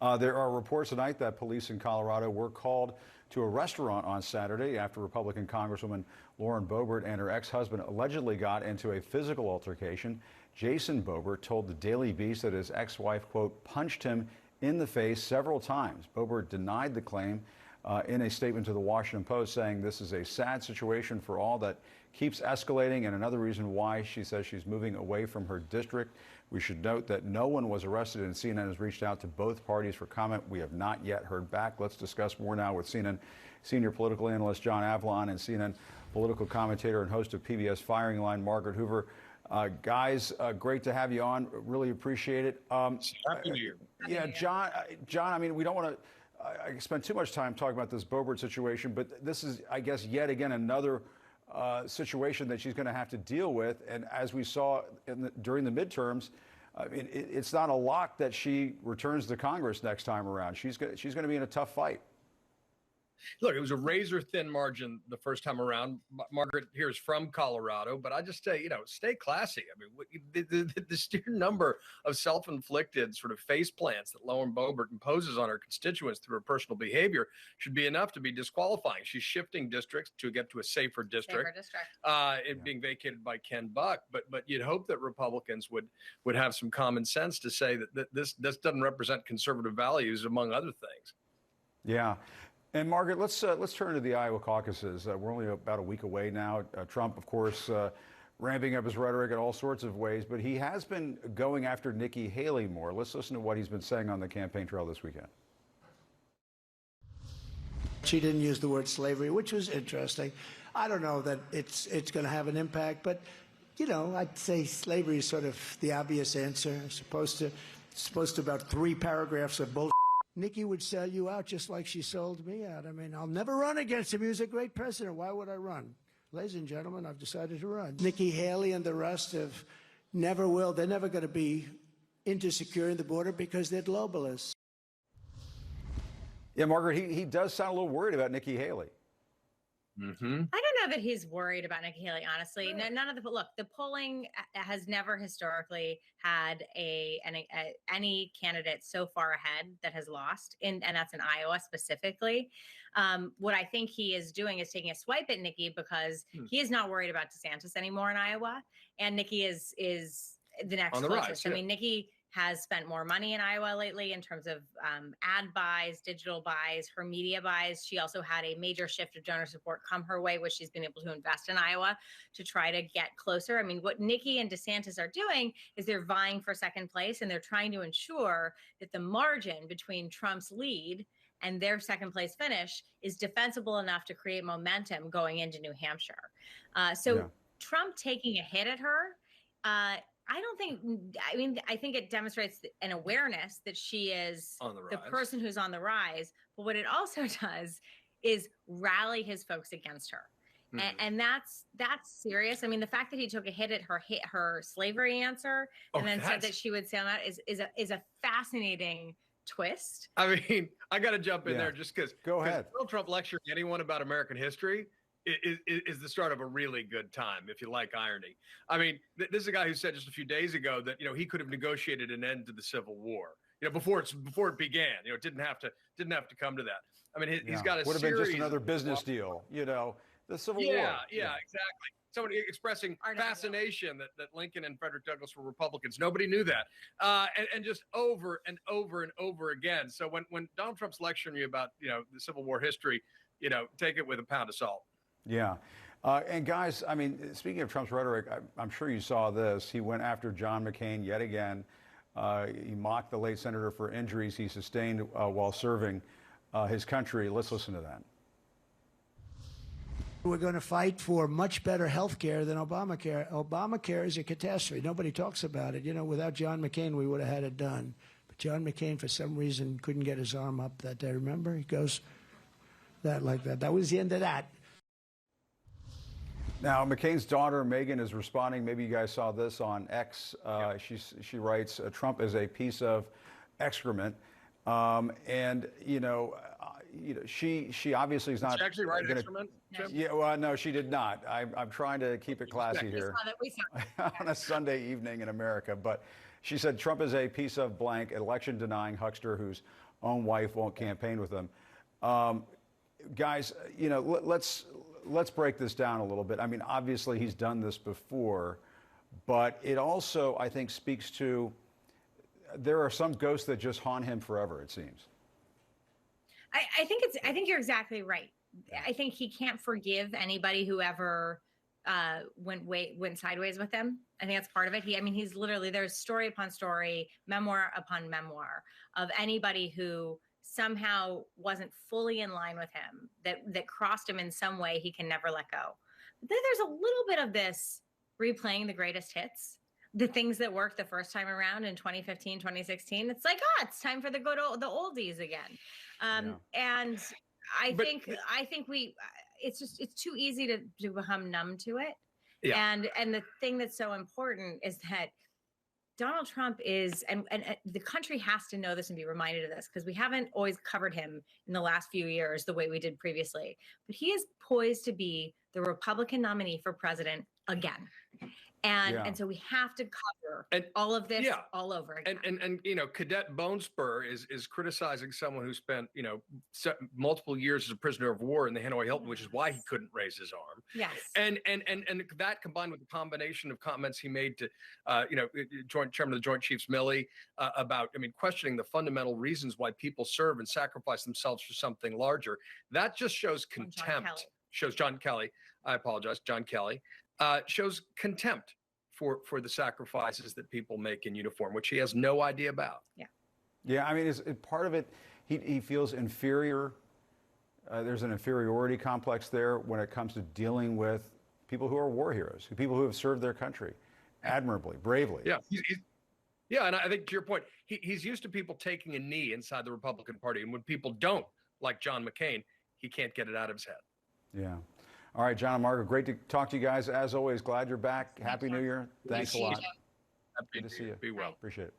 There are reports tonight that police in Colorado were called to a restaurant on Saturday after Republican Congresswoman Lauren Boebert and her ex-husband allegedly got into a physical altercation. Jason Boebert told the Daily Beast that his ex-wife, quote, punched him in the face several times. Boebert denied the claim in a statement to the Washington Post, saying this is a sad situation for all that keeps escalating and another reason why she says she's moving away from her district. We should note that no one was arrested, and CNN has reached out to both parties for comment. We have not yet heard back. Let's discuss more now with CNN senior political analyst John Avlon and CNN political commentator and host of PBS Firing Line, Margaret Hoover. Guys, great to have you on. Really appreciate it. Happy New Year. Yeah, John, I mean, we don't want to I spend too much time talking about this Boebert situation, but this is, I guess, yet again another situation that she's going to have to deal with. And as we saw during the midterms, I mean, it's not a lock that she returns to Congress next time around. She's going to be in a tough fight. Look, it was a razor-thin margin the first time around. Margaret here is from Colorado, but I just say, stay classy. I mean, the sheer number of self-inflicted sort of face plants that Lauren Boebert imposes on her constituents through her personal behavior should be enough to be disqualifying. She's shifting districts to get to a safer district. Being vacated by Ken Buck. But you'd hope that Republicans would have some common sense to say that this doesn't represent conservative values, among other things. Yeah. And Margaret, let's turn to the Iowa caucuses. We're only about a week away now. Trump, of course, ramping up his rhetoric in all sorts of ways, but he has been going after Nikki Haley more. Let's listen to what he's been saying on the campaign trail this weekend. She didn't use the word slavery, which was interesting. I don't know that it's going to have an impact, but I'd say slavery is sort of the obvious answer. It's supposed to about 3 paragraphs of bullshit. Nikki would sell you out just like she sold me out. I mean, I'll never run against him. He was a great president. Why would I run? Ladies and gentlemen, I've decided to run. Nikki Haley and the rest of never will. They're never going to be into securing the border because they're globalists. Yeah, Margaret, he does sound a little worried about Nikki Haley. Mm-hmm. I don't know that he's worried about Nikki Haley, honestly. Right. None of the polling has never historically had any candidate so far ahead that has lost, and that's in Iowa specifically. What I think he is doing is taking a swipe at Nikki because he is not worried about DeSantis anymore in Iowa, and Nikki is the next closest. Rise, yeah. I mean, Nikki has spent more money in Iowa lately in terms of ad buys, digital buys, her media buys. She also had a major shift of donor support come her way, which she's been able to invest in Iowa to try to get closer. I mean, what Nikki and DeSantis are doing is they're vying for second place, and they're trying to ensure that the margin between Trump's lead and their second place finish is defensible enough to create momentum going into New Hampshire. Trump taking a hit at her, I think it demonstrates an awareness that she is the person who's on the rise. But what it also does is rally his folks against her. And that's serious. I mean, the fact that he took a hit at her slavery answer and then said that she would say that is a fascinating twist. I mean, I got to jump in there just because. Go ahead. Donald Trump lecturing anyone about American history is the start of a really good time, if you like irony. I mean, this is a guy who said just a few days ago that he could have negotiated an end to the Civil War, before it began. It didn't have to come to that. I mean, he's got a would have been just another business deal, the Civil War. Yeah, exactly. Somebody expressing fascination that Lincoln and Frederick Douglass were Republicans. Nobody knew that, and just over and over and over again. So when Donald Trump's lecturing you about the Civil War history, take it with a pound of salt. Yeah. And guys, I mean, speaking of Trump's rhetoric, I'm sure you saw this. He went after John McCain yet again. He mocked the late senator for injuries he sustained while serving his country. Let's listen to that. We're going to fight for much better health care than Obamacare. Obamacare is a catastrophe. Nobody talks about it. Without John McCain, we would have had it done. But John McCain, for some reason, couldn't get his arm up that day. Remember? He goes like that. That was the end of that. Now, McCain's daughter, Megan, is responding. Maybe you guys saw this on X. She writes, Trump is a piece of excrement. She obviously is not. Did she actually write excrement? Yeah, well, no, she did not. I'm trying to keep it classy here on a Sunday evening in America. But she said Trump is a piece of blank, election-denying huckster who's own wife won't campaign with him. Guys, you know, let's break this down a little bit. I mean, obviously he's done this before, but it also, I think, speaks to there are some ghosts that just haunt him forever, it seems. I think you're exactly right. I think he can't forgive anybody who ever went sideways with him. I think that's part of it. He's literally, there's story upon story, memoir upon memoir of anybody who somehow wasn't fully in line with him, that crossed him in some way he can never let go. But then there's a little bit of this replaying the greatest hits, the things that worked the first time around in 2015, 2016. It's like, it's time for the oldies again. And I think it's too easy to become numb to it. Yeah. And the thing that's so important is that Donald Trump is, and the country has to know this and be reminded of this, because we haven't always covered him in the last few years the way we did previously. But he is poised to be the Republican nominee for president again. And so we have to cover all of this all over again. And you know, Cadet Bone Spur is criticizing someone who spent, you know, multiple years as a prisoner of war in the Hanoi Hilton, which is why he couldn't raise his arm. Yes. And that combined with the combination of comments he made to, you know, Chairman of the Joint Chiefs Milley about, questioning the fundamental reasons why people serve and sacrifice themselves for something larger. That just shows contempt. John Kelly. I apologize, John Kelly. Shows contempt for the sacrifices that people make in uniform, which he has no idea about. Yeah, is part of it, he feels inferior. There's an inferiority complex there when it comes to dealing with people who are war heroes, people who have served their country admirably, bravely. Yeah, and I think to your point, he's used to people taking a knee inside the Republican Party, and when people don't, like John McCain, he can't get it out of his head. Yeah. All right, John and Margaret, great to talk to you guys. As always, glad you're back. Happy New Year. Thanks a lot. Good to see you. Be well. Appreciate it.